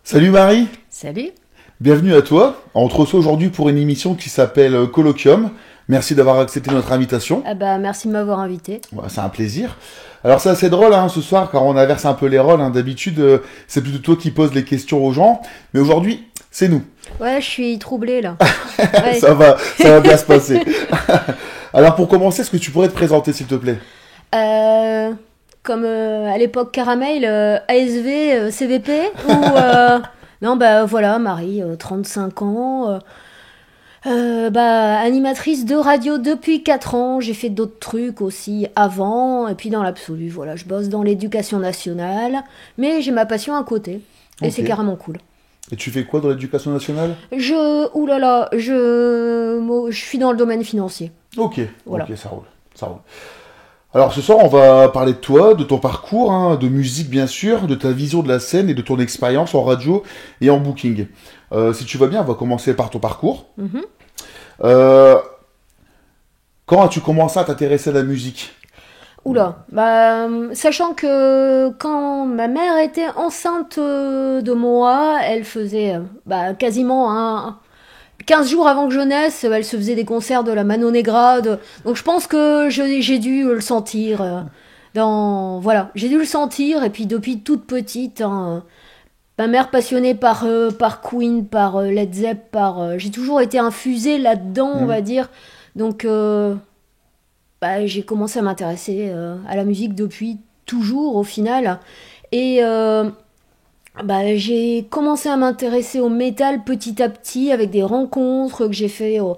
Salut Marie, Salut. bienvenue à toi. On te reçoit aujourd'hui pour une émission qui s'appelle Colloquium. Merci d'avoir accepté notre invitation. Ah bah merci de m'avoir invité. Ouais, c'est un plaisir. Alors c'est assez drôle ce soir car on inverse un peu les rôles. D'habitude c'est plutôt toi qui poses les questions aux gens. Mais aujourd'hui c'est nous. Ouais, je suis troublée là. Ouais. Ça va bien se passer. Alors pour commencer, est-ce que tu pourrais te présenter s'il te plaît? Comme à l'époque Caramel, ASV, CVP ou non bah voilà, Marie, 35 ans. Animatrice de radio depuis 4 ans, j'ai fait d'autres trucs aussi avant, et puis dans l'absolu, voilà, je bosse dans l'éducation nationale, mais j'ai ma passion à côté, et Ok. c'est carrément cool. Et tu fais quoi dans l'éducation nationale? Je suis dans le domaine financier, Ok, voilà. ok, ça roule, ça roule. Alors ce soir, on va parler de toi, de ton parcours, de musique bien sûr, de ta vision de la scène et de ton expérience en radio et en booking. Si tu vas bien, on va commencer par ton parcours. Mhm. Euh, Quand as-tu commencé à t'intéresser à la musique? Oula, sachant que quand ma mère était enceinte de moi, elle faisait quasiment 15 jours avant que je naisse, elle se faisait des concerts de la Mano Negra. Donc je pense que j'ai dû le sentir. Voilà, j'ai dû le sentir. Et puis depuis toute petite, ma mère passionnée par Queen, par Led Zepp, j'ai toujours été infusée là-dedans, on Mhm. va dire. Donc j'ai commencé à m'intéresser à la musique depuis toujours au final. Et j'ai commencé à m'intéresser au métal petit à petit avec des rencontres que j'ai fait au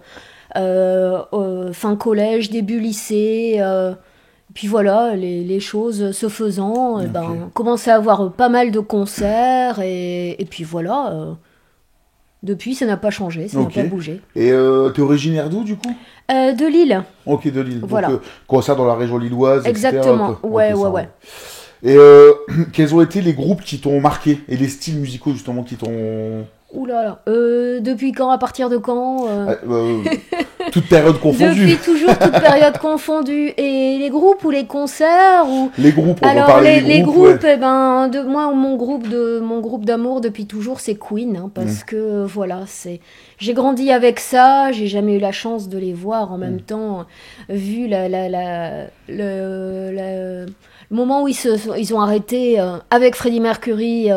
fin collège, début lycée. Puis voilà, les choses se faisant, Ok. on commençait à avoir pas mal de concerts et puis voilà. Depuis, ça n'a pas changé, ça n'a Ok. pas bougé. Et t'es originaire d'où du coup? De Lille, Ok, de Lille. Donc voilà. concert dans la région lilloise, etc. Exactement. Ok, Ouais, ouais, ça ouais. roule. Et quels ont été les groupes qui t'ont marqué et les styles musicaux justement qui t'ont... Ouh là là. Depuis quand, à partir de quand Ah, toute période confondue. Depuis toujours, toute période confondue. Et les groupes ou les concerts ou... Les groupes, on va Alors parler les des groupes, ouais. groupes, moi mon groupe d'amour depuis toujours c'est Queen, Mm. parce que voilà, j'ai grandi avec ça, j'ai jamais eu la chance de les voir en même temps, vu le moment où ils ont arrêté avec Freddie Mercury.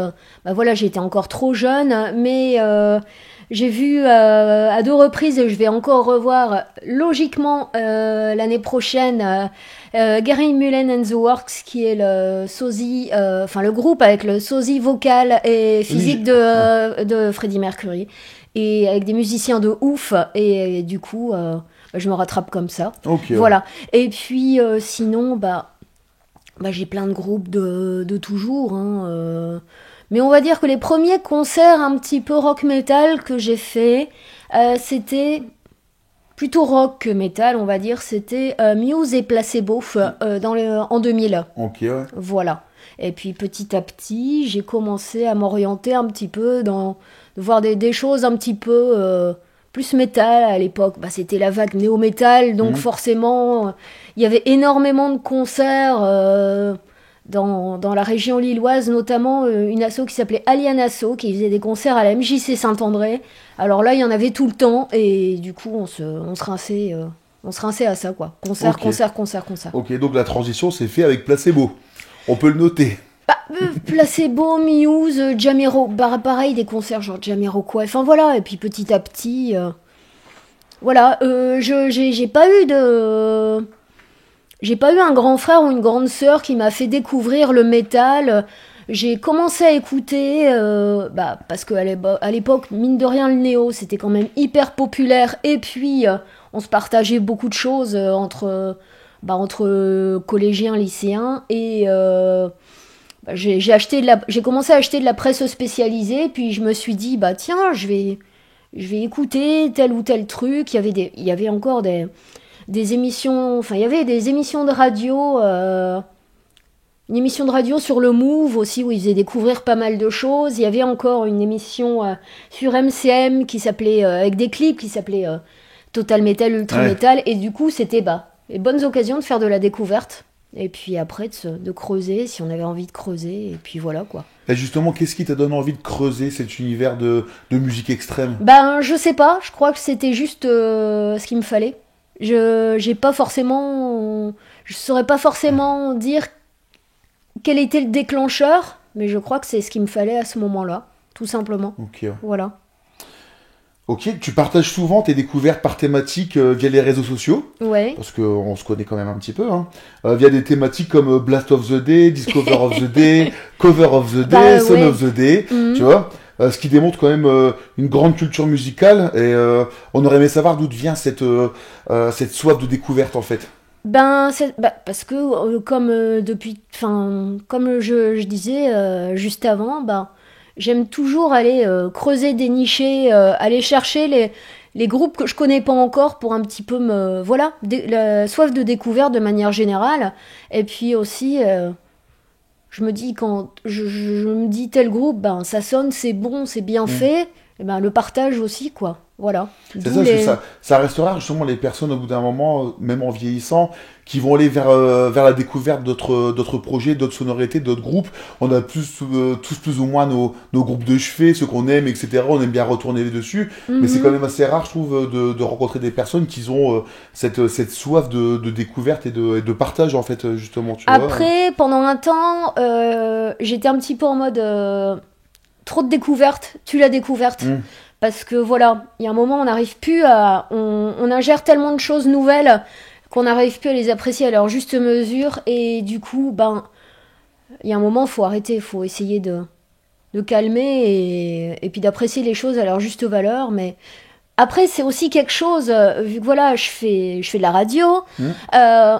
Voilà, j'étais encore trop jeune, mais j'ai vu à 2 reprises, et je vais encore revoir logiquement l'année prochaine, Gary Mullen and the Works, qui est le sosie, le groupe avec le sosie vocal et physique Oui, de Freddie Mercury, et avec des musiciens de ouf, et du coup, je me rattrape comme ça. ok, ouais. Voilà. Et puis sinon, j'ai plein de groupes de toujours, mais on va dire que les premiers concerts un petit peu rock metal que j'ai fait, c'était plutôt rock que metal, on va dire. C'était Muse et Placebo en 2000. Ok, ouais. Voilà. Et puis petit à petit, j'ai commencé à m'orienter un petit peu de voir des choses un petit peu plus métal à l'époque. C'était la vague néo-métal, donc Mhm. forcément, il y avait énormément de concerts dans la région lilloise, notamment une asso qui s'appelait Alien Asso, qui faisait des concerts à la MJC Saint-André. Alors là, il y en avait tout le temps, et du coup, on se rinçait à ça, quoi. Concert, Ok. concert, concert, concert. Ok, donc la transition s'est faite avec Placebo. On peut le noter. Placebo, Muse, pareil, des concerts genre Jamiroquai, enfin voilà, et puis petit à petit, voilà, j'ai pas eu un grand frère ou une grande sœur qui m'a fait découvrir le métal. J'ai commencé à écouter, parce qu'à l'époque, mine de rien, le néo, c'était quand même hyper populaire, et puis on se partageait beaucoup de choses entre collégiens, lycéens, et j'ai commencé à acheter de la presse spécialisée, puis je me suis dit, tiens, je vais écouter tel ou tel truc. Il y avait encore des émissions, enfin, il y avait des émissions de radio, une émission de radio sur le Move aussi, où ils faisaient découvrir pas mal de choses. Il y avait encore une émission sur MCM qui s'appelait, avec des clips, qui s'appelait Total Metal, Ultra Ouais. Metal, et du coup, c'était, les bonnes occasions de faire de la découverte. Et puis après, de creuser, si on avait envie de creuser, et puis voilà, quoi. Et justement, qu'est-ce qui t'a donné envie de creuser cet univers de musique extrême? Ben, je sais pas, je crois que c'était juste ce qu'il me fallait. J'ai pas forcément. Je saurais pas forcément dire quel était le déclencheur, mais je crois que c'est ce qu'il me fallait à ce moment-là, tout simplement. Ok. Voilà. Ok, tu partages souvent tes découvertes par thématique via les réseaux sociaux, Ouais. parce qu'on se connaît quand même un petit peu, hein. Via des thématiques comme Blast of the Day, Discover of the Day, Cover of the Day, Bah Son ouais. of the Day, tu Mhm. vois. Ce qui démontre quand même une grande culture musicale, et on aurait aimé savoir d'où vient cette soif de découverte en fait. Ben, parce que comme comme je disais juste avant, ben, j'aime toujours aller creuser, dénicher, aller chercher les groupes que je connais pas encore pour un petit peu voilà, la soif de découverte de manière générale. Et puis aussi, je me dis quand je me dis tel groupe, ben ça sonne, c'est bon, c'est bien Mm. fait. Et ben le partage aussi, quoi. Voilà. C'est D'où ça, parce que les. ça reste rare justement les personnes au bout d'un moment, même en vieillissant, qui vont aller vers la découverte d'autres projets, d'autres sonorités, d'autres groupes. On a tous plus ou moins nos groupes de chevet, ceux qu'on aime, etc. On aime bien retourner dessus, mais c'est quand Mhm. même assez rare, je trouve, de rencontrer des personnes qui ont cette soif de découverte et de partage en fait, justement, tu vois. Après, pendant un temps, j'étais un petit peu en mode trop de découverte, tu la découverte. Mm. Parce que voilà, il y a un moment, on n'arrive plus à. On ingère tellement de choses nouvelles qu'on n'arrive plus à les apprécier à leur juste mesure. Et du coup, ben, il y a un moment, il faut arrêter, il faut essayer de calmer et puis d'apprécier les choses à leur juste valeur. Mais après, c'est aussi quelque chose, vu que voilà, je fais de la radio. Mm. euh,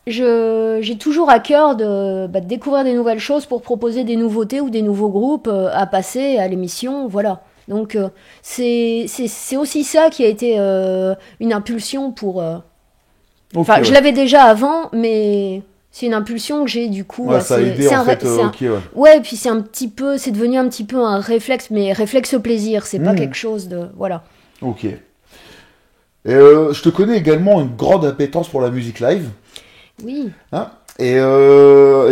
j'ai toujours à cœur de découvrir des nouvelles choses pour proposer des nouveautés ou des nouveaux groupes à passer à l'émission, voilà. Donc c'est aussi ça qui a été une impulsion pour. Ok, Enfin, je ouais. l'avais déjà avant, mais c'est une impulsion que j'ai du coup. Ouais, ça a aidé C'est en un, fait, c'est un- ok, ouais. ouais, puis c'est un petit peu, c'est devenu un petit peu un réflexe, mais réflexe plaisir. C'est pas Mm. quelque chose de, voilà. Ok. Et je te connais également une grande appétence pour la musique live. Oui. Hein. Et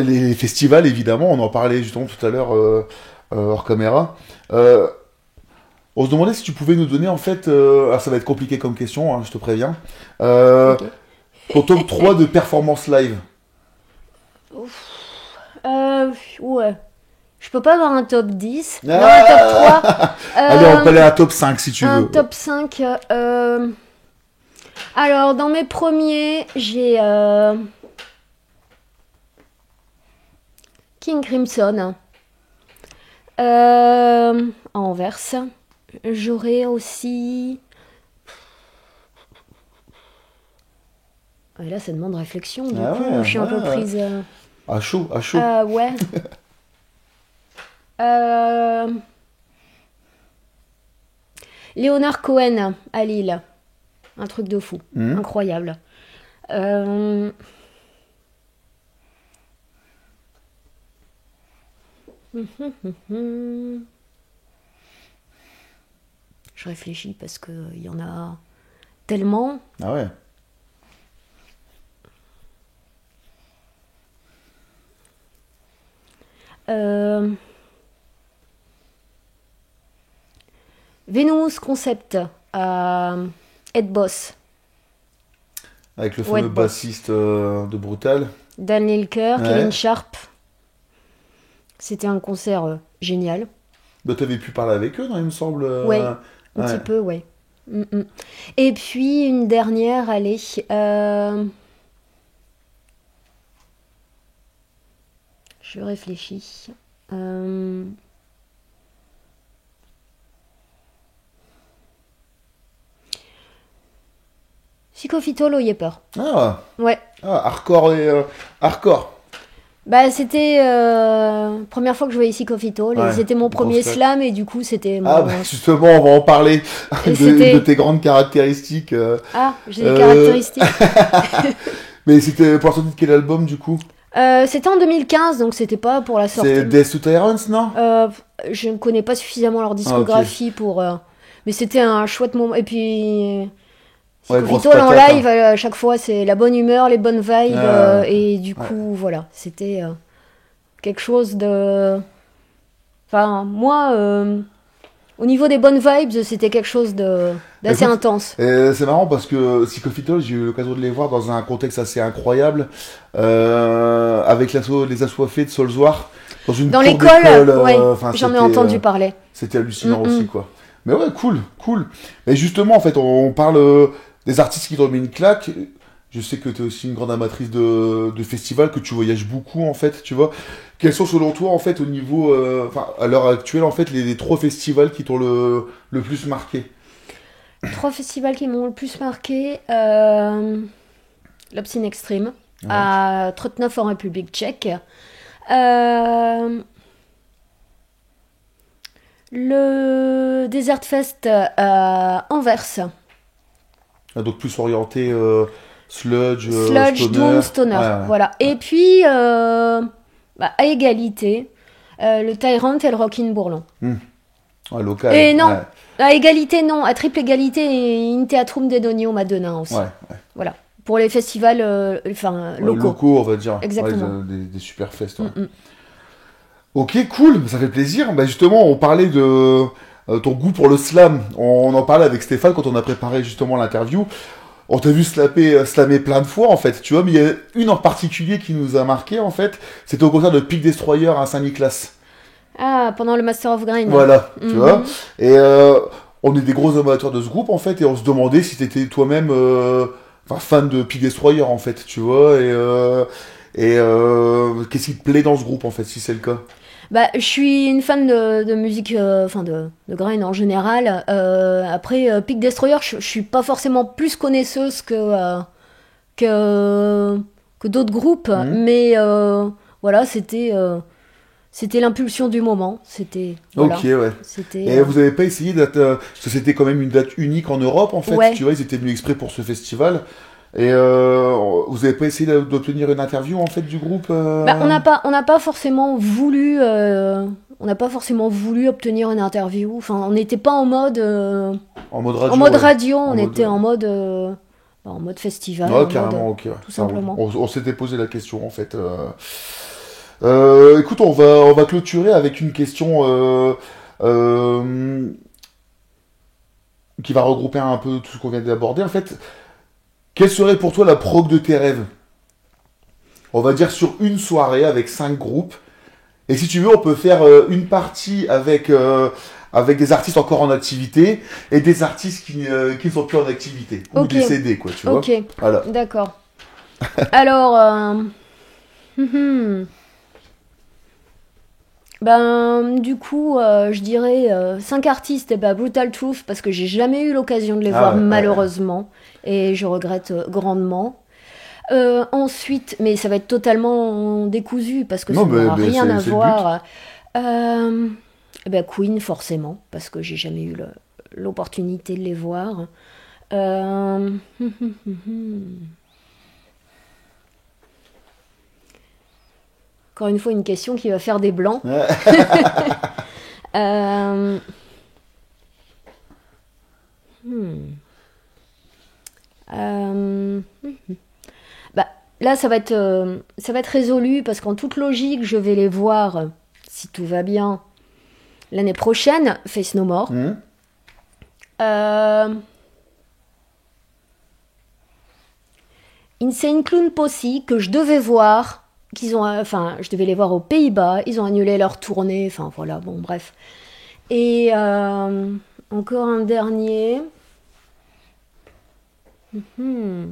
les festivals, évidemment, on en parlait justement tout à l'heure hors caméra. Euh, on se demandait si tu pouvais nous donner, en fait, alors ça va être compliqué comme question, hein, je te préviens, euh, Ok. ton top 3 de performance live. Euh, ouais. Je peux pas avoir un top 10, non, un top Ah 3. Allez, on peut aller à top 5 si tu Un veux. top 5. Alors, dans mes premiers, j'ai King Crimson à Anvers. J'aurais aussi. Ah, là, ça demande réflexion, du Ah coup, ouais, je suis un peu ouais. prise. À chaud, à chaud. Ouais. Euh, Leonard Cohen à Lille. Un truc de fou. Mhm. Incroyable. Euh, Je réfléchis parce qu'il y en a tellement. Ah ouais. Euh, Venus Concept à Ed Boss. Avec le Ouais, fameux boss. bassiste de Brutal. Dan Lilker, Ouais. Kevin Sharp. C'était un concert génial. Bah, t'avais pu parler avec eux, non, il me semble. Ouais, un Ouais. petit peu, ouais. Mm, mm. Et puis une dernière, allez. Je réfléchis. Euh, Psychophytolo Yepper. Ah, Ouais. hardcore et hardcore. Bah, c'était première fois que je voyais Psychophytol. Ouais, C'était mon grosse premier claque. slam et du coup, c'était Ah, mon. bah, justement, on va en parler Et de c'était. tes grandes caractéristiques. Ah, j'ai des Euh, caractéristiques. Mais c'était pour la sortie de quel album, du coup? C'était en 2015, donc c'était pas pour la sortie. C'est Death to Tyrants, non? Je ne connais pas suffisamment leur Ah, ok. discographie pour. Mais c'était un chouette moment. Et puis, Ouais, grosse Psychofitol en patate, live, à chaque fois, c'est la bonne humeur, les bonnes vibes. Et du coup, voilà, c'était quelque chose de... Enfin, moi, au niveau des bonnes vibes, c'était quelque chose d'assez Écoute, intense. c'est marrant parce que Psychofitol, j'ai eu l'occasion de les voir dans un contexte assez incroyable, avec les assoiffés de Solzoir, dans une Dans cour l'école, d'école. ouais, Enfin, j'en ai c'était, entendu parler. c'était hallucinant Mm, aussi, mm. quoi. Mais ouais, cool, cool. Mais justement, en fait, on parle des artistes qui t'ont mis une claque. Je sais que tu es aussi une grande amatrice de festivals, que tu voyages beaucoup, en fait, tu vois. Quels sont, selon toi, en fait, au niveau, enfin, à l'heure actuelle, en fait, les 3 festivals qui t'ont le plus marqué? 3 festivals qui m'ont le plus marqué. L'Obscene Extreme, Ouais. à Trutnov en République tchèque. Euh, le Desert Fest à Anvers. Ah, donc plus orienté sludge, Sludge, stoner. Doom, Stoner. Ouais, ouais. Voilà. Et puis, à égalité, le Tyrant et le Rockin' Bourlon. Ouais, local. Et non, Ouais, à égalité, non. À triple égalité, In Theatrum Dedonio Madonna aussi. ouais. Voilà. Pour les festivals Ouais, locaux. locaux, on va dire. Exactement. Ouais, des super fests. Ouais. Mm, mm. Ok, cool, ça fait plaisir. Bah, justement, on parlait de ton goût pour le slam. On en parlait avec Stéphane quand on a préparé justement l'interview. On t'a vu slammer plein de fois, en fait, tu vois, mais il y a une en particulier qui nous a marqué, en fait. C'était au concert de Peak Destroyer à Saint-Nicolas. Ah, pendant le Master of Grind. Voilà, tu Mhm. vois. Et on est des gros amateurs de ce groupe, en fait, et on se demandait si t'étais toi-même enfin, fan de Peak Destroyer, en fait, tu vois. Qu'est-ce qui te plaît dans ce groupe, en fait, si c'est le cas? Bah, je suis une fan de musique, enfin de grind en général. Après, Peak Destroyer, je suis pas forcément plus connaisseuse que, que d'autres groupes, Mhm. mais voilà, c'était l'impulsion du moment. C'était, voilà, Ok, ouais. c'était, Et vous avez pas essayé d'être... parce que c'était quand même une date unique en Europe, en fait, ouais. tu vois, ils étaient venus exprès pour ce festival. Et vous avez pas essayé d'obtenir une interview, en fait, du groupe Bah, on n'a pas forcément voulu, on n'a pas forcément voulu obtenir une interview. Enfin, on n'était pas en mode en radio, mode ouais. radio, En on mode, était en mode festival, ouais, en mode, carrément, ok. Ouais. tout Ça roule. simplement. On s'était posé la question, en fait. Écoute, on va clôturer avec une question euh, qui va regrouper un peu tout ce qu'on vient d'aborder. En fait, quelle serait pour toi la prog de tes rêves? On va dire sur une soirée avec 5 groupes. Et si tu veux, on peut faire une partie avec des artistes encore en activité et des artistes qui ne sont plus en activité. Ou Ok, décédés, quoi, tu vois. ok, Voilà. d'accord. Alors, ben, du coup, je dirais 5 artistes, et ben, Brutal Truth, parce que j'ai jamais eu l'occasion de les Ah voir, ouais, ouais, ouais. malheureusement, et je regrette grandement. Ensuite, mais ça va être totalement décousu, parce que Non, ça n'aura mais rien à c'est le but. voir. Eh ben, Queen, forcément, parce que j'ai jamais eu l'opportunité de les voir. Euh, Encore une fois, une question qui va faire des blancs. Ouais. Euh, hmm. Euh, Bah, là, ça va être résolu parce qu'en toute logique, je vais les voir, si tout va bien, l'année prochaine, Face No More. Mhm. Euh, Insane Clown Posse, que je devais voir, enfin, je devais les voir aux Pays-Bas, ils ont annulé leur tournée, enfin voilà, bon, bref. Et encore un dernier. Hmm.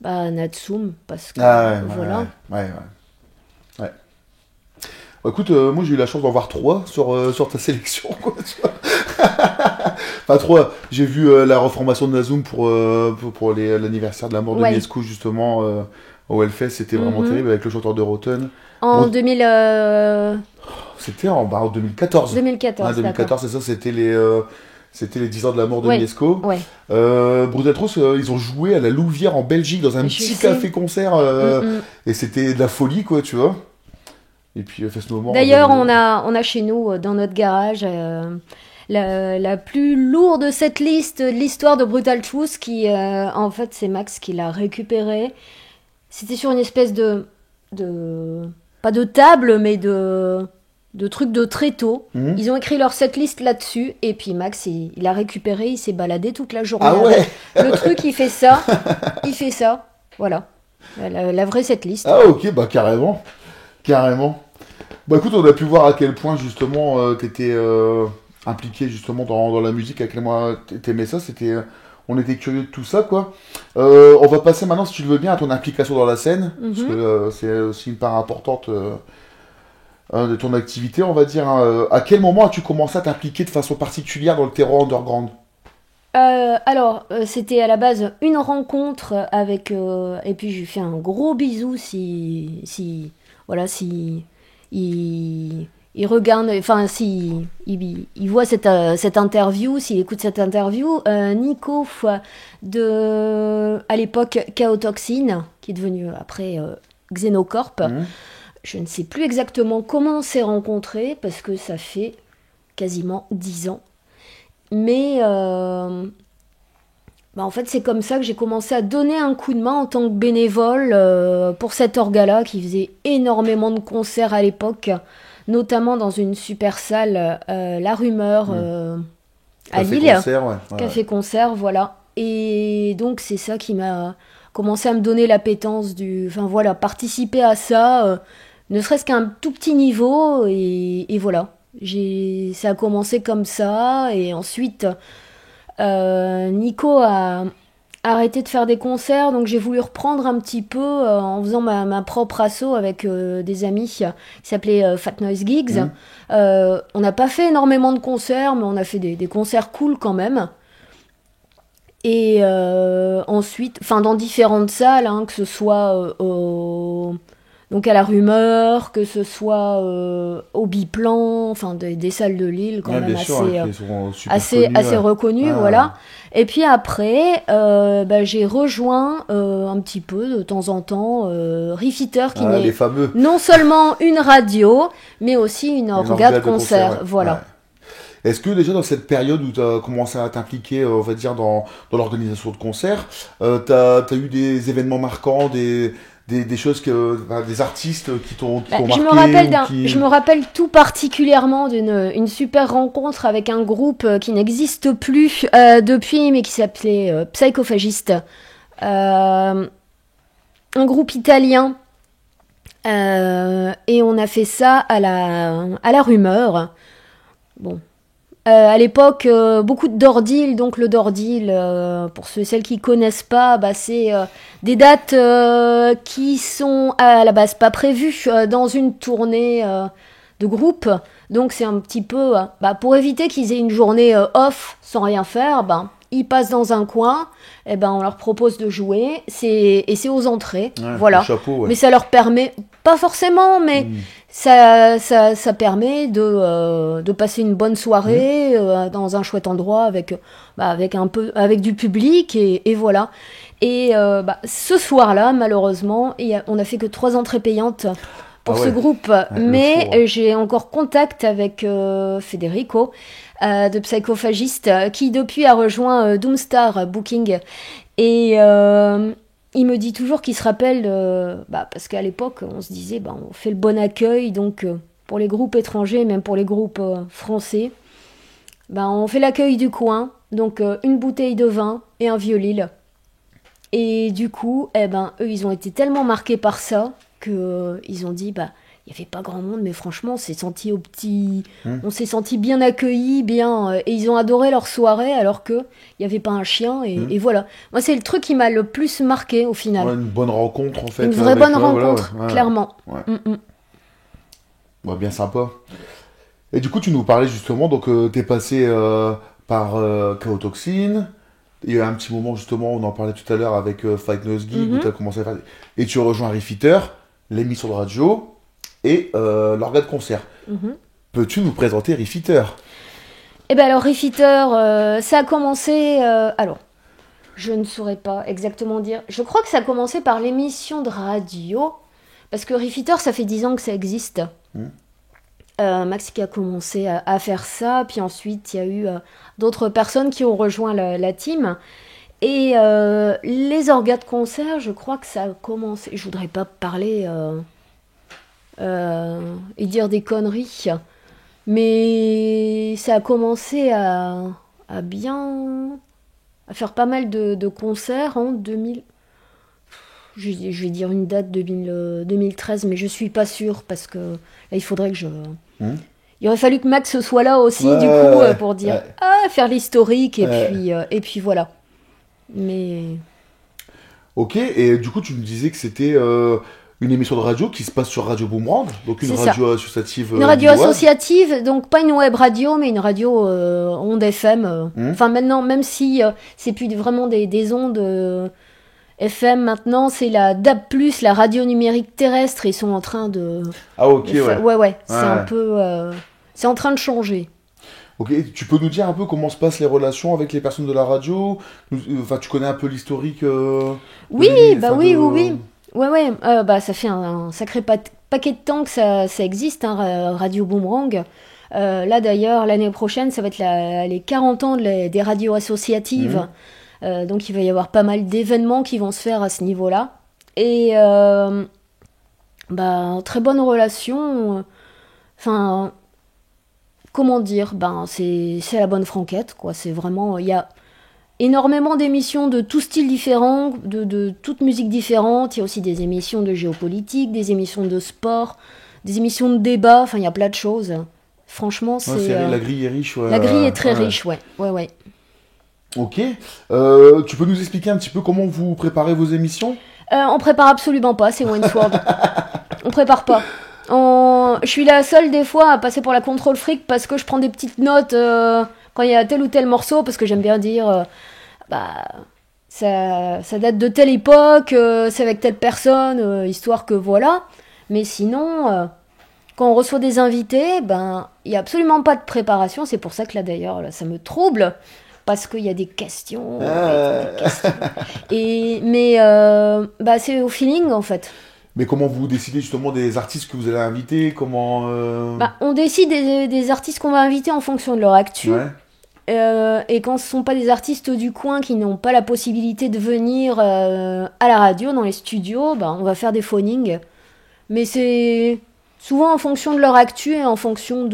Bah, Natsum, parce que Ah ouais, voilà. ouais. Ouais. Bah, écoute, moi j'ai eu la chance d'en voir 3 sur ta sélection, quoi, tu vois. Enfin, 3. J'ai vu la reformation de Nazum pour l'anniversaire de la mort de Ouais. Miesco, justement, au Hellfest. C'était vraiment Mhm. terrible avec le chanteur de Rotten. En Bon, 2014, c'était en 2014. Ouais, d'accord. 2014, c'est ça, c'était les 10 ans de la mort de Ouais. Miesco. Ouais. Brutal Truth, ils ont joué à la Louvière en Belgique dans un Je petit sais. café-concert Mm-mm. et c'était de la folie, quoi, tu vois. Et puis Face No More. D'ailleurs, on a chez nous, dans notre garage, la plus lourde setlist de l'histoire de Brutal Truth, qui, en fait, c'est Max qui l'a récupérée. C'était sur une espèce pas de table, mais de trucs de tréteau. Ils ont écrit leur setlist là-dessus, et puis Max, il a récupéré, il s'est baladé toute la journée. Ah ouais. Le truc, il fait ça, voilà. La vraie setlist. Ah ok, bah carrément. Bah écoute, on a pu voir à quel point justement t'étais impliqué justement dans la musique, à quel point t'aimais ça, on était curieux de tout ça quoi. On va passer maintenant, si tu le veux bien, à ton implication dans la scène, parce que c'est aussi une part importante de ton activité, on va dire. À quel moment as-tu commencé à t'impliquer de façon particulière dans le terreau underground? Alors, c'était à la base une rencontre avec... et puis je lui fais un gros bisou voilà, si il regarde, enfin, si il voit cette interview, s'il écoute cette interview. Nico, à l'époque, Chaotoxin, qui est devenu après Xenocorp. Je ne sais plus exactement comment on s'est rencontrés, parce que ça fait quasiment 10 ans. Mais en fait, c'est comme ça que j'ai commencé à donner un coup de main en tant que bénévole pour cet orga-là, qui faisait énormément de concerts à l'époque, notamment dans une super salle, La Rumeur, à Lille. Café-concert, voilà. Et donc, c'est ça qui m'a commencé à me donner l'appétence enfin voilà, participer à ça, ne serait-ce qu'à un tout petit niveau, et voilà. Ça a commencé comme ça, et ensuite Nico a arrêté de faire des concerts, donc j'ai voulu reprendre un petit peu en faisant ma propre asso avec des amis qui s'appelaient Fat Noise Gigs. On n'a pas fait énormément de concerts, mais on a fait des concerts cool quand même. Et ensuite, dans différentes salles, hein, que ce soit donc à La Rumeur, que ce soit au Biplan, des salles de Lille quand même assez reconnues, voilà. Et puis après, j'ai rejoint un petit peu de temps en temps Riff Eater, qui n'est non seulement une radio, mais aussi une orga de concert, voilà. Ouais. Est-ce que déjà dans cette période où tu as commencé à t'impliquer, on va dire, dans l'organisation de concerts, tu as eu des événements marquants, des choses des artistes qui t'ont marqué? Je me rappelle tout particulièrement d'une super rencontre avec un groupe qui n'existe plus depuis, mais qui s'appelait Psychophagiste. Un groupe italien. Et on a fait ça à la Rumeur. Bon. À l'époque, beaucoup de Dordil, donc le Dordil, pour celles qui connaissent pas, c'est des dates qui sont à la base pas prévues dans une tournée de groupe. Donc c'est un petit peu, pour éviter qu'ils aient une journée off sans rien faire, ils passent dans un coin, et on leur propose de jouer, et c'est aux entrées, voilà. Chapeau, ouais. Mais ça leur permet, pas forcément, mais ça permet de passer une bonne soirée dans un chouette endroit avec du public, et voilà. Et ce soir-là, malheureusement, on a fait que 3 entrées payantes pour ce groupe, mais j'ai encore contact avec Federico de Psychophagiste, qui depuis a rejoint Doomstar Booking, et il me dit toujours qu'il se rappelle, parce qu'à l'époque on se disait on fait le bon accueil, donc pour les groupes étrangers, même pour les groupes français, on fait l'accueil du coin, donc une bouteille de vin et un vieux Lille. Et du coup, eux ils ont été tellement marqués par ça que ils ont dit il n'y avait pas grand monde, mais franchement, on s'est senti on s'est senti bien accueillis, et ils ont adoré leur soirée, alors qu'il n'y avait pas un chien, et voilà. Moi, c'est le truc qui m'a le plus marqué, au final. Ouais, une bonne rencontre, en fait. Une vraie bonne rencontre, clairement. Ouais. Bien sympa. Et du coup, tu nous parlais justement, donc t'es passé par Chaotoxin. Il y a un petit moment, justement, on en parlait tout à l'heure avec Fight Nose Geek, où tu as commencé à faire... Et tu rejoins Riff Eater, l'émission de radio, et l'orga de concert. Peux-tu nous présenter Riff Eater? Alors, Riff Eater, ça a commencé... alors, je ne saurais pas exactement dire. Je crois que ça a commencé par l'émission de radio, parce que Riff Eater, ça fait 10 ans que ça existe. Max qui a commencé à faire ça, puis ensuite il y a eu d'autres personnes qui ont rejoint la team. Et les orgas de concert, je crois que ça a commencé. Je voudrais pas parler et dire des conneries, mais ça a commencé à bien. À faire pas mal de concerts en 2000. Je vais dire une date 2013, mais je suis pas sûre parce que là il faudrait que je. Il aurait fallu que Max soit là aussi, du coup, pour dire faire l'historique et puis voilà. Mais. Ok, et du coup, tu me disais que c'était une émission de radio qui se passe sur Radio Boomerang, donc une radio associative. Une radio associative, donc pas une web radio, mais une radio onde FM. Enfin, maintenant, même si c'est plus vraiment des ondes FM, maintenant, c'est la DAB+, la radio numérique terrestre, ils sont en train de. Ah, ok, ouais. C'est un peu. C'est en train de changer. Ok, tu peux nous dire un peu comment se passent les relations avec les personnes de la radio? Enfin, tu connais un peu l'historique Oui. Ouais. Ça fait un sacré paquet de temps que ça existe, hein, Radio Boomerang. Là, d'ailleurs, l'année prochaine, ça va être les 40 ans des radios associatives. Donc, il va y avoir pas mal d'événements qui vont se faire à ce niveau-là. Et très bonne relation. Enfin... Comment dire, c'est la bonne franquette, quoi. C'est vraiment, il y a énormément d'émissions de tout style différent, de toute musique différente. Il y a aussi des émissions de géopolitique, des émissions de sport, des émissions de débat. Enfin, il y a plein de choses. Franchement, la grille est riche. La grille est très riche, ouais. Ok. Tu peux nous expliquer un petit peu comment vous préparez vos émissions? On prépare absolument pas, c'est Wayne's World. On prépare pas. Je suis la seule des fois à passer pour la contrôle fric parce que je prends des petites notes quand il y a tel ou tel morceau, parce que j'aime bien dire ça date de telle époque, c'est avec telle personne, histoire que voilà. Mais sinon, quand on reçoit des invités, il n'y a absolument pas de préparation. C'est pour ça que là d'ailleurs ça me trouble, parce qu'il y a des questions. Mais c'est au feeling en fait. Mais comment vous décidez justement des artistes que vous allez inviter? On décide des artistes qu'on va inviter en fonction de leur actu. Et quand ce ne sont pas des artistes du coin qui n'ont pas la possibilité de venir à la radio, dans les studios, on va faire des phonings. Mais c'est souvent en fonction de leur actu et en fonction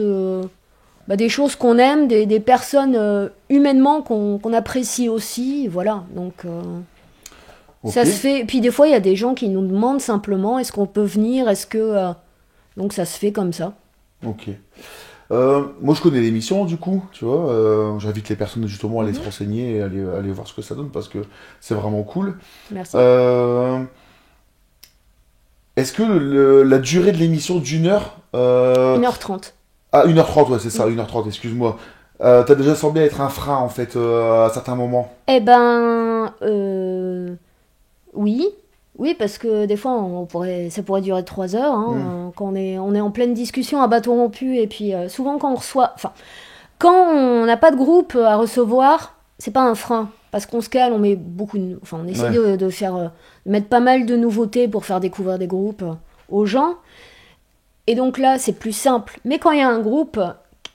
des choses qu'on aime, des personnes humainement qu'on apprécie aussi. Voilà, donc... Ça se fait. Et puis des fois, il y a des gens qui nous demandent simplement est-ce qu'on peut venir, donc ça se fait comme ça. Ok. Moi, je connais l'émission, du coup, tu vois. J'invite les personnes justement à aller se renseigner et aller voir ce que ça donne parce que c'est vraiment cool. Merci. Est-ce que la durée de l'émission d'une heure... 1h30. Ah, 1h30, ouais, c'est ça, 1h30, excuse-moi. T'as déjà semblé être un frein, en fait, à certains moments? Oui, parce que des fois, ça pourrait durer 3 heures, quand on est en pleine discussion à bâton rompu, et puis souvent quand quand on n'a pas de groupe à recevoir, c'est pas un frein, parce qu'on se cale, on met on essaie de mettre pas mal de nouveautés pour faire découvrir des groupes aux gens, et donc là, c'est plus simple. Mais quand il y a un groupe,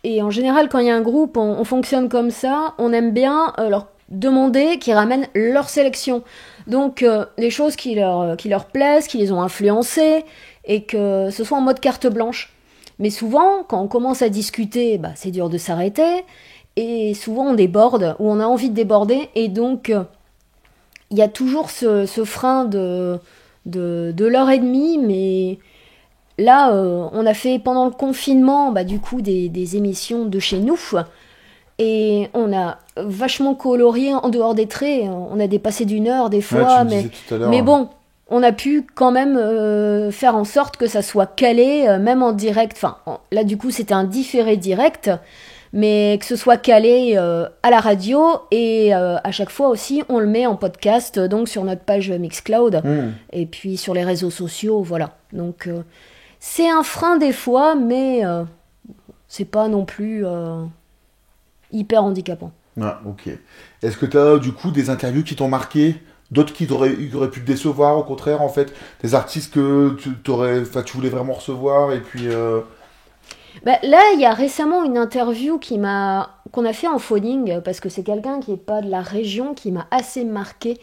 et en général, quand il y a un groupe, on fonctionne comme ça, on aime bien leur demander qu'ils ramènent leur sélection. Donc, les choses qui leur plaisent, qui les ont influencés, et que ce soit en mode carte blanche. Mais souvent, quand on commence à discuter, c'est dur de s'arrêter, et souvent on déborde, ou on a envie de déborder, et donc, il y a toujours ce frein de l'heure et demie, mais là, on a fait pendant le confinement, du coup, des émissions de chez nous, et on a vachement colorié en dehors des traits. On a dépassé d'1 heure des fois, mais bon, on a pu quand même faire en sorte que ça soit calé, même en direct. Enfin, là du coup c'était un différé direct, mais que ce soit calé à la radio, et à chaque fois aussi on le met en podcast, donc sur notre page Mixcloud, et puis sur les réseaux sociaux, voilà. Donc c'est un frein des fois, mais c'est pas non plus... hyper handicapant. Ah, ok. Est-ce que tu as du coup des interviews qui t'ont marqué, d'autres qui auraient pu te décevoir, au contraire, en fait, des artistes que tu voulais vraiment recevoir, et puis... Bah, là, il y a récemment une interview qu'on a fait en phoning, parce que c'est quelqu'un qui n'est pas de la région, qui m'a assez marqué.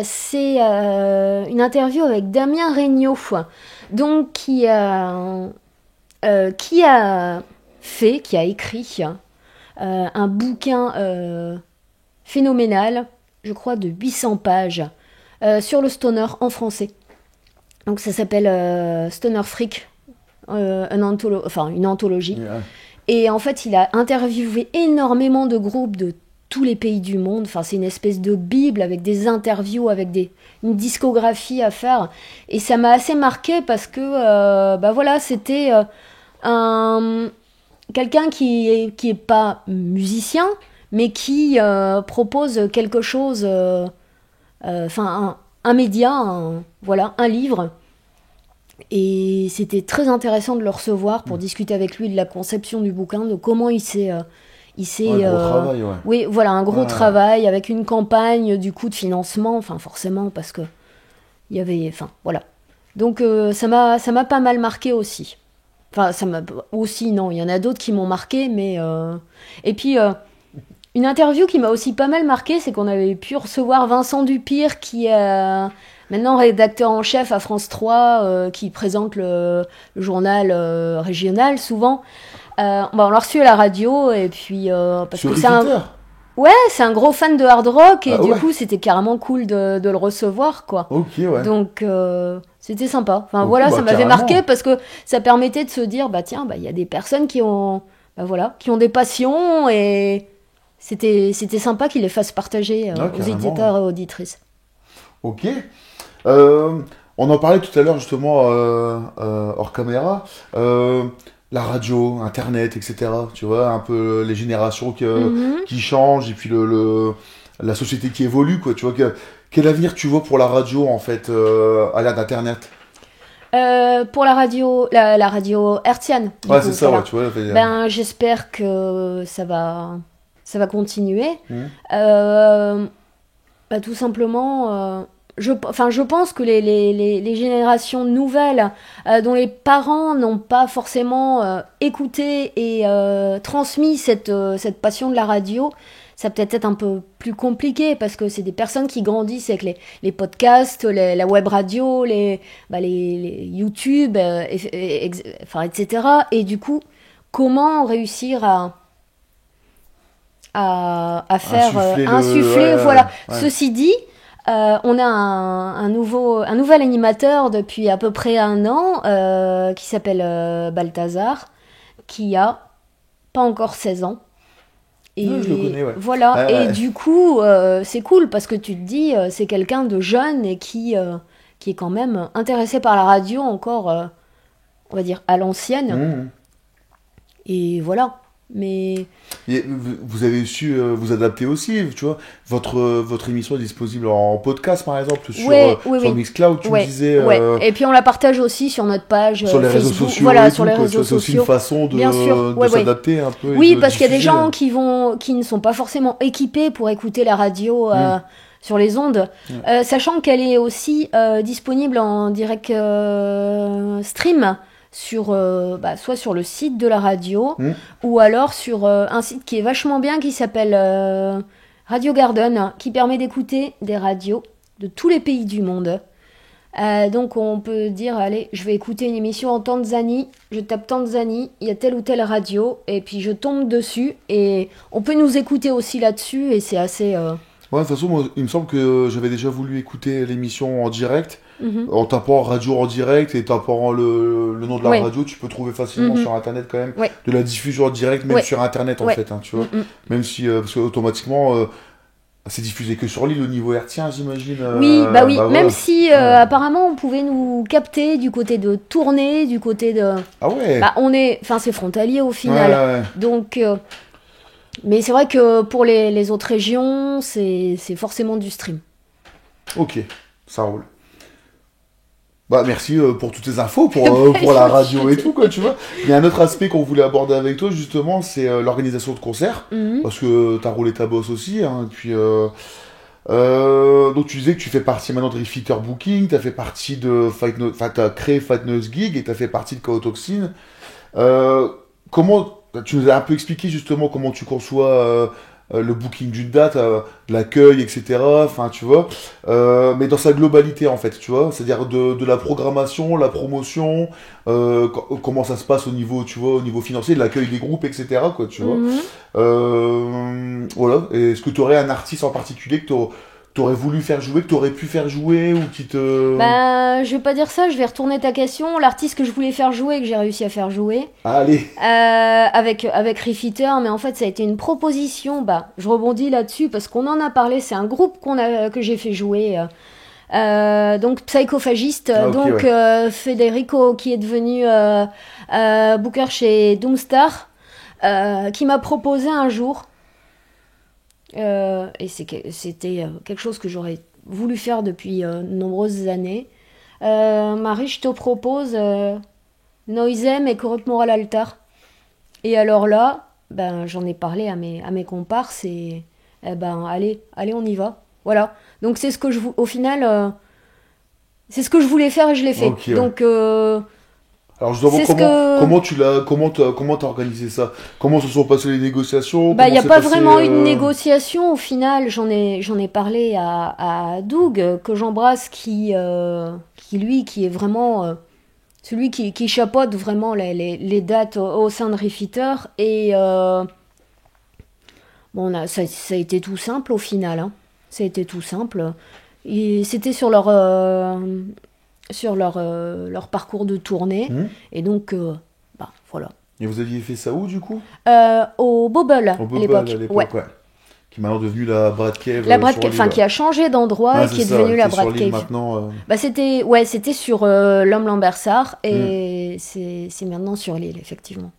C'est une interview avec Damien Regnault, donc qui a qui a écrit un bouquin phénoménal, je crois de 800 pages, sur le stoner en français. Donc ça s'appelle Stoner Freak, une anthologie. Ouais. Et en fait, il a interviewé énormément de groupes de tous les pays du monde. Enfin, c'est une espèce de bible avec des interviews, avec une discographie à faire. Et ça m'a assez marqué parce que, bah voilà, c'était un quelqu'un qui est pas musicien, mais qui propose quelque chose, un média, voilà, un livre. Et c'était très intéressant de le recevoir pour discuter avec lui de la conception du bouquin, de comment il s'est... Ouais, gros travail, ouais. Oui, voilà, un gros Ouais. travail avec une campagne du coup de financement, enfin forcément parce que il y avait... Enfin, voilà. Donc ça m'a pas mal marqué aussi. Enfin, ça m'a... Aussi, non, il y en a d'autres qui m'ont marqué, mais... Et puis, une interview qui m'a aussi pas mal marqué, c'est qu'on avait pu recevoir Vincent Dupire, qui est maintenant rédacteur en chef à France 3, qui présente le journal régional souvent. On l'a reçu à la radio, et puis parce Sur que c'est un, Twitter. ouais, c'est un gros fan de hard rock, et Ah du ouais. coup c'était carrément cool de le recevoir, quoi. Ok, ouais. Donc c'était sympa. Enfin Ok, voilà, bah, ça m'avait carrément. marqué parce que ça permettait de se dire, bah tiens, bah il y a des personnes qui ont, bah voilà, qui ont des passions, et c'était sympa qu'ils les fassent partager Ouais, aux carrément. éditeurs et auditrices. Ok. Euh, on en parlait tout à l'heure justement hors caméra. La radio, Internet, etc. Tu vois, un peu les générations Mhm. qui changent et puis la société qui évolue, quoi. Tu vois, quel avenir tu vois pour la radio en fait à l'ère d'Internet? Pour la radio hertziane, du Ouais, coup, c'est ça, ouais, voilà. tu vois. Ben, j'espère que ça va continuer. Mhm. Euh, Bah, tout simplement, je pense que les générations nouvelles, dont les parents n'ont pas forcément écouté et transmis cette passion de la radio, ça peut être un peu plus compliqué parce que c'est des personnes qui grandissent avec les podcasts, la web radio, les YouTube, enfin, etc. Et du coup, comment réussir à faire Insuffler insuffler, ouais, voilà. ouais. Ceci dit, on a un nouvel animateur depuis à peu près un an, qui s'appelle Balthazar, qui a pas encore 16 ans. Ouais, je le Et connais, ouais. voilà, Ouais, et ouais. du coup, c'est cool parce que tu te dis, c'est quelqu'un de jeune et qui est quand même intéressé par la radio encore, on va dire, à l'ancienne. Mhm. Et voilà. Mais Et vous avez su vous adapter aussi, tu vois. Votre émission est disponible en podcast, par exemple, ouais, oui, sur oui. Mixcloud, tu me Ouais, disais, ouais. Et puis on la partage aussi sur notre page sur les réseaux Facebook, sociaux voilà, et sur tout, les quoi. Tu réseaux vois, c'est aussi une sociaux. façon Bien sûr, de ouais, ouais. s'adapter un peu et Oui, de parce qu'il y a des diffuser. gens qui ne sont pas forcément équipés pour écouter la radio Hmm. sur les ondes, Ouais. sachant qu'elle est aussi disponible en direct stream soit sur le site de la radio, Hmm. ou alors sur un site qui est vachement bien qui s'appelle Radio Garden, qui permet d'écouter des radios de tous les pays du monde. Donc on peut dire, allez, je vais écouter une émission en Tanzanie, je tape Tanzanie, il y a telle ou telle radio, et puis je tombe dessus, et on peut nous écouter aussi là-dessus, et c'est assez... Ouais, de toute façon, moi, il me semble que j'avais déjà voulu écouter l'émission en direct. mhm. En tapant radio en direct et tapant le nom de la Ouais. radio, tu peux trouver facilement Mhm. sur Internet quand même Ouais. de la diffusion en direct, même Ouais. sur Internet en Ouais. fait, hein, tu vois. Mhm. Même si, parce que automatiquement, c'est diffusé que sur l'île au niveau hertzien, j'imagine. Oui, bah oui, Bah même voilà. si Ouais. apparemment on pouvait nous capter du côté de Tournai, du côté de... Ah ouais. Bah enfin c'est frontalier au Ouais, final. ouais. Donc, mais c'est vrai que pour les autres régions, c'est forcément du stream. Ok, ça roule. Bah merci pour toutes les infos, pour la radio et tout, quoi, tu vois. Il y a un autre aspect qu'on voulait aborder avec toi, justement, c'est l'organisation de concerts. Mhm. Parce que t'as roulé ta bosse aussi, hein, et puis... donc tu disais que tu fais partie maintenant de Refitter Booking, t'as fait partie de Fight No... enfin t'as créé Fight Nose Gig et t'as fait partie de Chaos Toxin. Euh, comment, tu nous as un peu expliqué justement comment tu conçois le booking d'une date, l'accueil, etc. Enfin, tu vois, mais dans sa globalité en fait, tu vois, c'est-à-dire de la programmation, la promotion, comment ça se passe au niveau, tu vois, au niveau financier, de l'accueil des groupes, etc. Quoi, tu vois. Mhm. Voilà. Et est-ce que tu aurais un artiste en particulier que t'aurais voulu faire jouer, que t'aurais pu faire jouer ou qui te... Bah, je vais pas dire ça, je vais retourner ta question. L'artiste que je voulais faire jouer, que j'ai réussi à faire jouer, Allez. avec Refitter, mais en fait, ça a été une proposition. Bah, je rebondis là-dessus parce qu'on en a parlé. C'est un groupe que j'ai fait jouer. Donc Psychophagiste, Ah, ok, donc ouais. Federico qui est devenu booker chez Doomstar, qui m'a proposé un jour, et c'était quelque chose que j'aurais voulu faire depuis de nombreuses années. Marie, je te propose Noisem et Corrupt Moral Altar. Et alors là, ben, j'en ai parlé à mes comparses et ben, allez, on y va. Voilà. Donc c'est ce que au final, c'est ce que je voulais faire et je l'ai fait. Ok, ouais. Donc Alors justement, c'est ce que... comment t'as organisé ça? Comment se sont passées les négociations? Bah, il Comment n'y a s'est pas passé vraiment eu de négociation au final. J'en ai parlé à Doug, que j'embrasse, qui est vraiment celui qui chapeaute vraiment les dates au sein de Refitter. Et bon, ça a été tout simple au final, hein. Ça a été tout simple. Et c'était sur leur parcours de tournée. Hmm. Et donc, bah, voilà. Et vous aviez fait ça où du coup? Au Bobble Au à Bobble à l'époque. Ouais. l'époque, ouais. Qui est maintenant devenu la Brad Cave La Brad sur Cave, l'île. enfin qui a changé d'endroit Ah, et c'est qui est ça, devenue qui la est sur Brad l'île Cave. maintenant. Bah c'était sur l'homme Lambersart Hmm. et c'est maintenant sur l'île effectivement.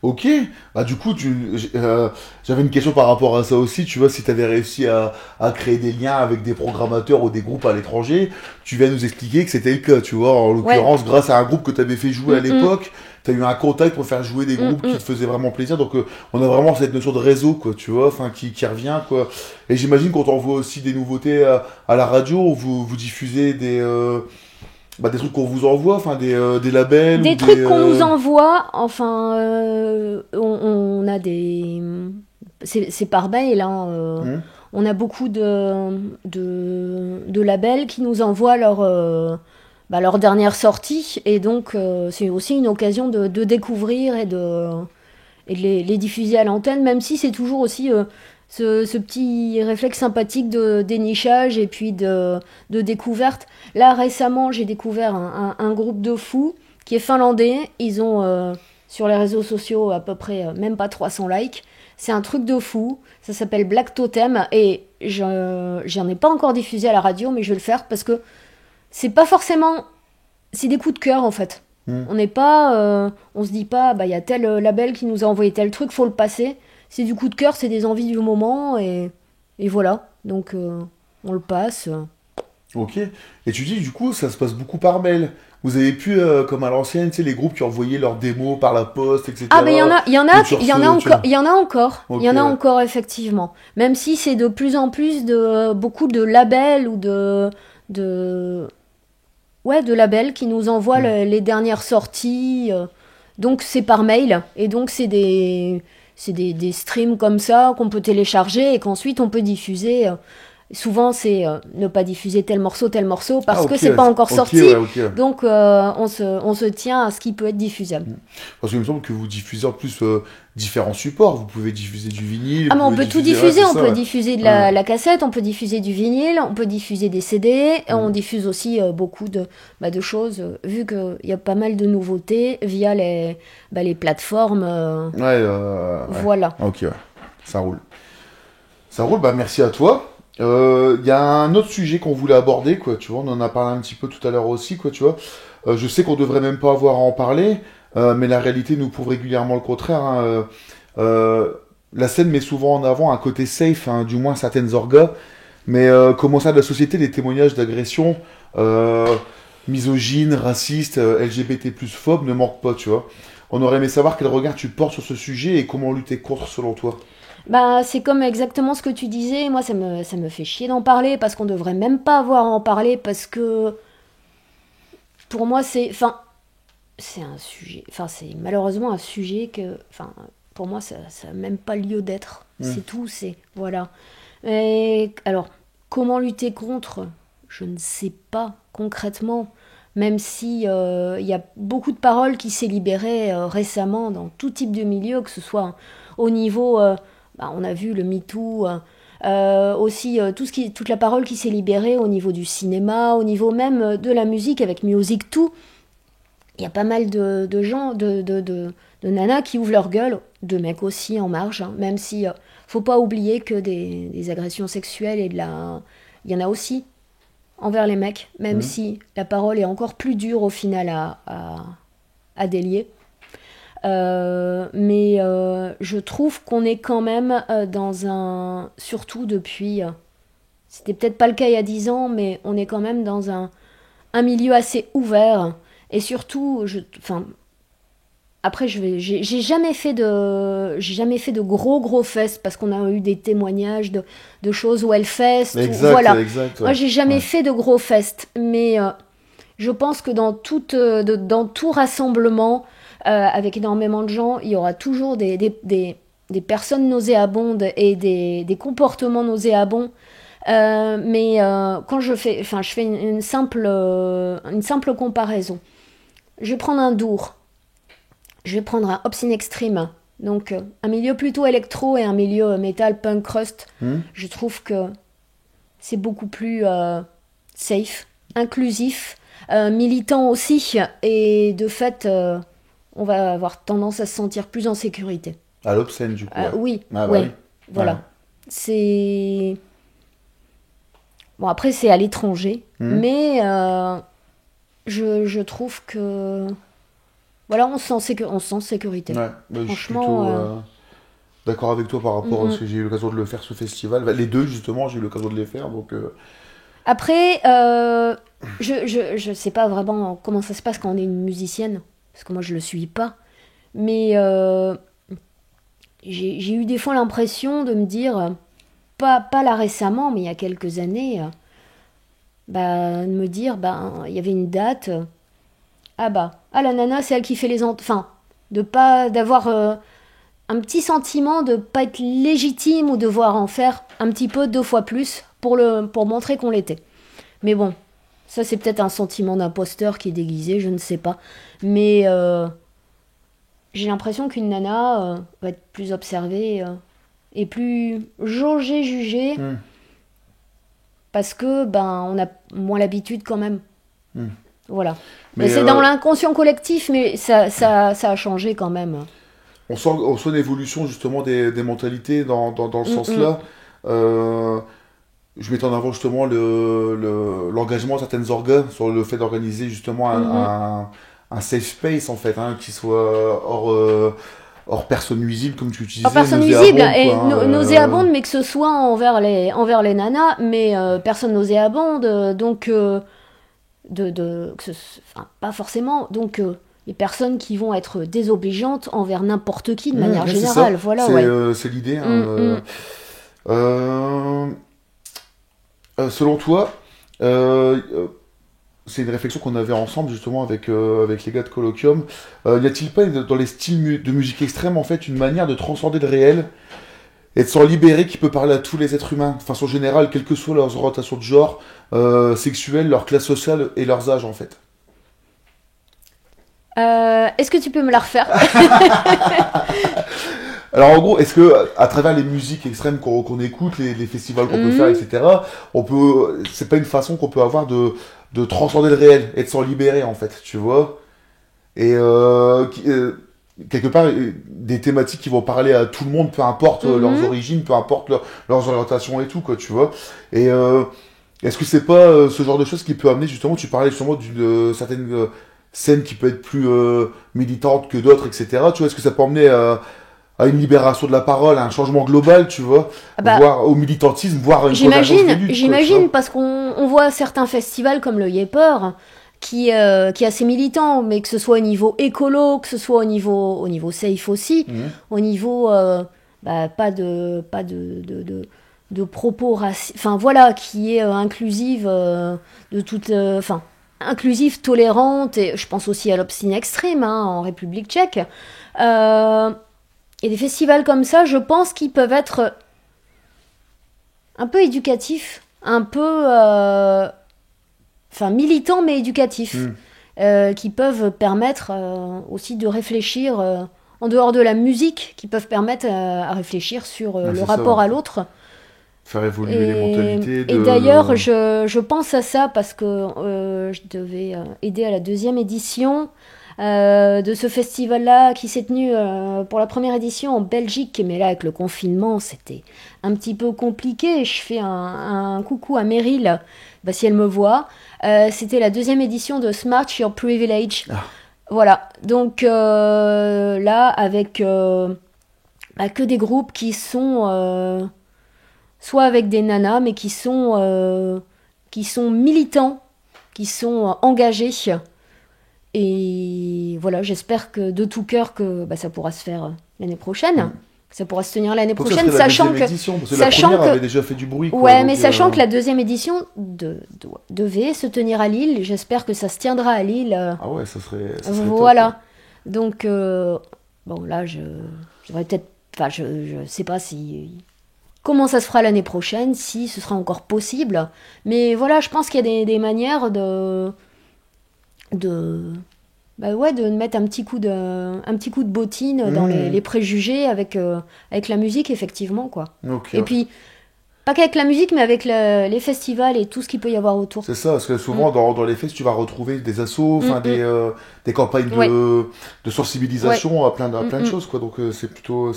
Ok, bah du coup, j'avais une question par rapport à ça aussi, tu vois, si tu avais réussi à créer des liens avec des programmateurs ou des groupes à l'étranger, tu viens nous expliquer que c'était le cas, tu vois, en Ouais. l'occurrence, grâce à un groupe que tu avais fait jouer à Mm, mm, l'époque, tu as eu un contact pour faire jouer des mm, groupes qui mm. te faisaient vraiment plaisir, donc on a vraiment cette notion de réseau, quoi, tu vois, enfin, qui revient, quoi. Et j'imagine qu'on t'envoie aussi des nouveautés à la radio, où vous diffusez des trucs qu'on vous envoie, enfin, des labels ou Des des... trucs qu'on nous envoie, enfin on a des c'est par mail, hein, Hmm. on a beaucoup de labels qui nous envoient leur dernière sortie et donc c'est aussi une occasion de découvrir et de les diffuser à l'antenne, même si c'est toujours aussi ce petit réflexe sympathique de dénichage et puis de découverte. Là, récemment, j'ai découvert un groupe de fous qui est finlandais. Ils ont sur les réseaux sociaux à peu près même pas 300 likes. C'est un truc de fou. Ça s'appelle Black Totem et j'en ai pas encore diffusé à la radio, mais je vais le faire parce que c'est pas forcément... C'est des coups de cœur en fait. Hmm. On n'est pas, on se dit pas, bah il y a tel label qui nous a envoyé tel truc, faut le passer. C'est du coup de cœur, c'est des envies du moment et voilà. Donc on le passe. Ok. Et tu dis, du coup, ça se passe beaucoup par mail. Vous avez pu, comme à l'ancienne, tu sais, les groupes qui envoyaient leurs démos par la poste, Ah mais etc. il y en a encore, il y en a encore, il Ok, y en a ouais. encore effectivement. Même si c'est de plus en plus de beaucoup de labels ou de ouais de labels qui nous envoient Hmm. les dernières sorties. Donc c'est par mail et donc des streams comme ça qu'on peut télécharger et qu'ensuite on peut diffuser. Souvent c'est ne pas diffuser tel morceau Ah, parce que ok, c'est pas encore ok, ouais, sorti. ok. Donc on se tient à ce qui peut être diffusable. Hmm. Parce qu'il me semble que vous diffusez en plus différents supports. Vous pouvez diffuser du vinyle, Ah vous mais on pouvez peut tout diffuser. Ouais, diffuser, c'est on ça, peut ouais. diffuser de Ouais. la cassette, on peut diffuser du vinyle, on peut diffuser des CD, et on Hmm. diffuse aussi beaucoup de choses, vu qu'il y a pas mal de nouveautés via les plateformes. Ouais, ouais. Voilà. Ok, ouais. Ça roule. Ça roule, bah merci à toi. Il y a un autre sujet qu'on voulait aborder, quoi, tu vois, on en a parlé un petit peu tout à l'heure aussi, quoi, tu vois. Je sais qu'on devrait même pas avoir à en parler, mais la réalité nous prouve régulièrement le contraire, hein. Euh, la scène met souvent en avant un côté safe, hein, du moins certaines orgas, mais comment ça, de la société, des témoignages d'agression euh, misogynes, racistes, LGBT+, phobes ne manquent pas, tu vois. On aurait aimé savoir quel regard tu portes sur ce sujet et comment lutter contre selon toi. Bah, c'est comme exactement ce que tu disais, moi ça me fait chier d'en parler, parce qu'on devrait même pas avoir à en parler, parce que pour moi c'est... Enfin, c'est un sujet, enfin c'est malheureusement un sujet que, enfin pour moi ça n'a même pas lieu d'être. C'est tout, c'est voilà. Et alors comment lutter contre? Je ne sais pas concrètement. Même si il y a beaucoup de paroles qui s'est libérées récemment dans tout type de milieu, que ce soit au niveau, on a vu le MeToo, aussi toute la parole qui s'est libérée au niveau du cinéma, au niveau même de la musique avec Music Too. Il y a pas mal de gens, de nanas qui ouvrent leur gueule, de mecs aussi en marge, hein, même si faut pas oublier que des agressions sexuelles et il y en a aussi envers les mecs, même si la parole est encore plus dure au final à délier. Mais je trouve qu'on est quand même dans un... Surtout depuis... c'était peut-être pas le cas il y a 10 ans, mais on est quand même dans un milieu assez ouvert. Et surtout, après, j'ai jamais fait de gros fest parce qu'on a eu des témoignages de choses où Hellfest. Exact, Voilà. exact. Ouais. Moi, j'ai jamais fait de gros fest, mais je pense que dans tout rassemblement, avec énormément de gens, il y aura toujours des personnes nauséabondes et des comportements nauséabonds. Mais quand je fais une simple comparaison. Je vais prendre un Dour. Je vais prendre un Obscene Extreme. Donc un milieu plutôt électro et un milieu metal punk crust. Je trouve que c'est beaucoup plus safe, inclusif, militant aussi. Et de fait, on va avoir tendance à se sentir plus en sécurité. À l'Obscene, du coup. Oui, Ah, bah ouais, oui. voilà. Ouais. C'est... Bon, après, c'est à l'étranger. Mais je trouve que... Voilà, on se sent sécurité. Ouais, bah, je suis Franchement... plutôt d'accord avec toi par rapport à ce que j'ai eu l'occasion de le faire, ce festival. Bah, les deux, justement, j'ai eu l'occasion de les faire. Donc, Après, je sais pas vraiment comment ça se passe quand on est une musicienne, parce que moi je le suis pas. Mais j'ai eu des fois l'impression de me dire, pas là récemment, mais il y a quelques années, de me dire, il y avait une date, la nana c'est elle qui fait les enfin, d'avoir un petit sentiment de pas être légitime ou devoir en faire un petit peu 2 fois plus pour montrer qu'on l'était. Mais bon, ça c'est peut-être un sentiment d'imposteur qui est déguisé, je ne sais pas. Mais j'ai l'impression qu'une nana va être plus observée et plus jaugée, jugée, parce que on a moins l'habitude quand même. Voilà. Mais c'est dans l'inconscient collectif, mais ça a changé quand même. On sent une évolution justement des mentalités dans le sens-là. Je mettais en avant justement l'engagement de certaines orgas sur le fait d'organiser justement un safe space en fait, qui soit hors personne nuisible comme tu disais. Hors personne nuisible et nauséabonde, mais que ce soit envers les nanas, mais personne nauséabonde, donc pas forcément, donc les personnes qui vont être désobligeantes envers n'importe qui de manière générale. Voilà, c'est l'idée. Selon toi, c'est une réflexion qu'on avait ensemble justement avec les gars de Colloquium. Y a-t-il pas dans les styles de musique extrême en fait une manière de transcender le réel et de s'en libérer qui peut parler à tous les êtres humains, de façon générale, quelle que soit leurs orientations de genre, sexuelle, leur classe sociale et leurs âges en fait? Est-ce que tu peux me la refaire? Alors en gros, est-ce que à travers les musiques extrêmes qu'on écoute, les festivals qu'on peut faire, etc., c'est pas une façon qu'on peut avoir de transcender le réel et de s'en libérer en fait, tu vois? Et quelque part, des thématiques qui vont parler à tout le monde, peu importe leurs origines, peu importe leurs orientations et tout, quoi, tu vois? Et est-ce que c'est pas ce genre de choses qui peut amener justement, tu parlais justement d'une certaine scène qui peut être plus militante que d'autres, etc., tu vois? Est-ce que ça peut emmener à une libération de la parole, à un changement global, tu vois, voire au militantisme, voire une J'imagine, parce qu'on voit certains festivals comme le Yepper qui est assez militant, mais que ce soit au niveau écolo, que ce soit au niveau safe aussi, au niveau pas de propos racistes, enfin voilà, qui est inclusive de toute, inclusive, tolérante, et je pense aussi à l'Obscene Extreme en République tchèque. Et des festivals comme ça, je pense qu'ils peuvent être un peu éducatifs, un peu militants mais éducatifs, qui peuvent permettre aussi de réfléchir en dehors de la musique, qui peuvent permettre à réfléchir sur le rapport à l'autre. Faire évoluer les mentalités. Et d'ailleurs, je pense à ça parce que je devais aider à la 2e édition de ce festival-là qui s'est tenu pour la première édition en Belgique. Mais là, avec le confinement, c'était un petit peu compliqué. Je fais un coucou à Meryl, si elle me voit. C'était la 2e édition de Smart Your Privilege. Ah. Voilà. Donc là, avec que des groupes qui sont... soit avec des nanas, mais qui sont militants, qui sont engagés. Et voilà, j'espère que de tout cœur que ça pourra se faire l'année prochaine. Ça pourra se tenir l'année prochaine, sachant que la première avait déjà fait du bruit. Ouais, mais sachant que la 2e édition devait se tenir à Lille, j'espère que ça se tiendra à Lille. Ah ouais, ça serait voilà. Top. Donc bon, là, j'aurais peut-être, je sais pas si comment ça se fera l'année prochaine, si ce sera encore possible. Mais voilà, je pense qu'il y a des manières de mettre un petit coup de bottine dans les préjugés avec la musique, effectivement, quoi. Okay, et puis, pas qu'avec la musique, mais avec les festivals et tout ce qu'il peut y avoir autour. C'est ça, parce que souvent, dans les festivals, tu vas retrouver des assos, des campagnes de sensibilisation à plein de choses, quoi. Donc, c'est plutôt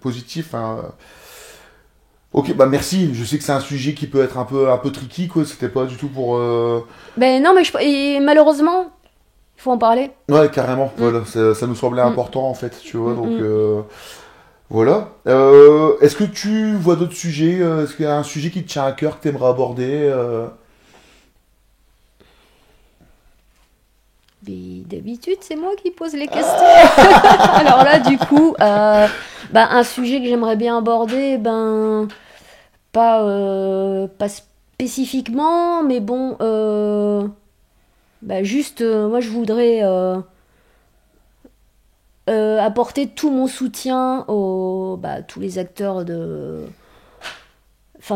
positif, hein. Ok, merci. Je sais que c'est un sujet qui peut être un peu tricky, quoi. C'était pas du tout pour... Ben non, mais malheureusement, il faut en parler. Ouais, carrément. Voilà, ça nous semblait important, en fait, tu vois. Donc, voilà. Est-ce que tu vois d'autres sujets Est-ce qu'il y a un sujet qui te tient à cœur, que tu aimerais aborder D'habitude, c'est moi qui pose les questions. Alors là, du coup, un sujet que j'aimerais bien aborder, pas spécifiquement, mais bon, juste, moi, je voudrais apporter tout mon soutien aux tous les acteurs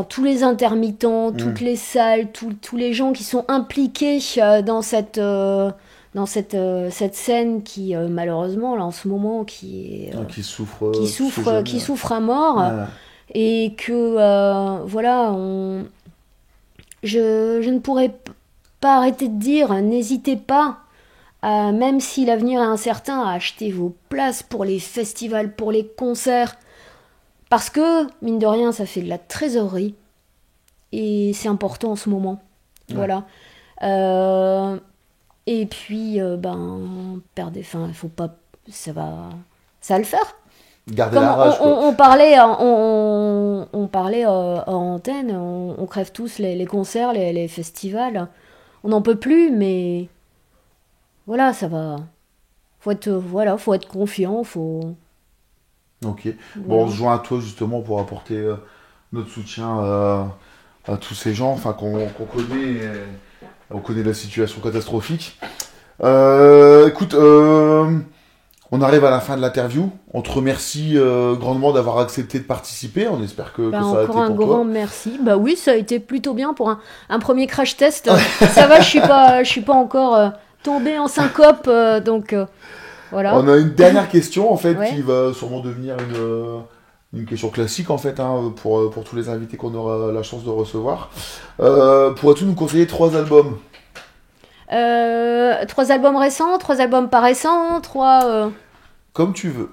tous les intermittents, toutes les salles, tous les gens qui sont impliqués dans cette scène qui malheureusement là en ce moment qui souffre à mort, et que voilà, je ne pourrais pas arrêter de dire, n'hésitez pas, même si l'avenir est incertain, à acheter vos places pour les festivals, pour les concerts, parce que mine de rien ça fait de la trésorerie et c'est important en ce moment. Voilà. Et puis, perdez, il faut pas, ça va le faire. Garder la rage. On parlait en antenne, on crève tous les concerts, les festivals. On n'en peut plus, mais voilà, ça va. Faut être confiant, faut. Ok. Bon, on se joint à toi justement pour apporter notre soutien à tous ces gens, qu'on connaît. On connaît la situation catastrophique. Écoute, on arrive à la fin de l'interview. On te remercie grandement d'avoir accepté de participer. On espère que ça a été pour toi. Encore un grand merci. Oui, ça a été plutôt bien pour un premier crash test. Ça va, je suis pas encore tombée en syncope, donc voilà. On a une dernière question en fait qui va sûrement devenir une question classique en fait, pour tous les invités qu'on aura la chance de recevoir. Pourrais-tu nous conseiller 3 albums 3 albums récents, 3 albums pas récents, 3... Comme tu veux.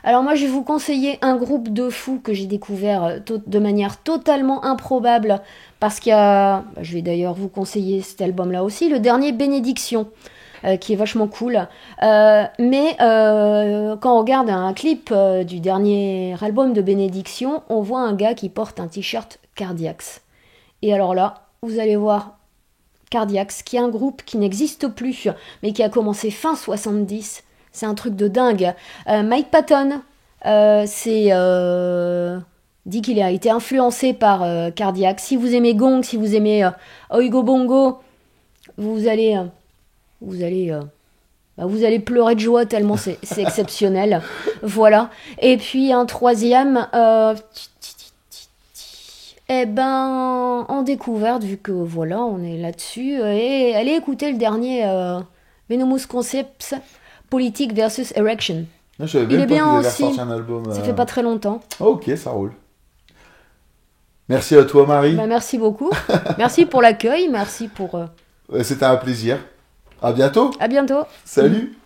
Alors moi je vais vous conseiller un groupe de fous que j'ai découvert de manière totalement improbable, parce qu'il y a... je vais d'ailleurs vous conseiller cet album-là aussi, le dernier Bénédiction. Qui est vachement cool. Mais quand on regarde un clip du dernier album de Bénédiction, on voit un gars qui porte un t-shirt Cardiacs. Et alors là, vous allez voir Cardiacs, qui est un groupe qui n'existe plus, mais qui a commencé fin 70. C'est un truc de dingue. Mike Patton dit qu'il a été influencé par Cardiacs. Si vous aimez Gong, si vous aimez Oingo Boingo, Vous allez, vous allez, vous allez pleurer de joie tellement c'est exceptionnel. Voilà. Et puis un troisième, en découverte, vu que voilà, on est là-dessus, et allez écouter le dernier Venomous Concepts, Politique versus Erection. Je savais Il même est pas qu'ils bien avaient aussi. ressorti un album. Ça fait pas très longtemps. Ok, ça roule. Merci à toi, Marie. Merci beaucoup. Merci pour l'accueil. Merci pour. C'était un plaisir. À bientôt. À bientôt. Salut.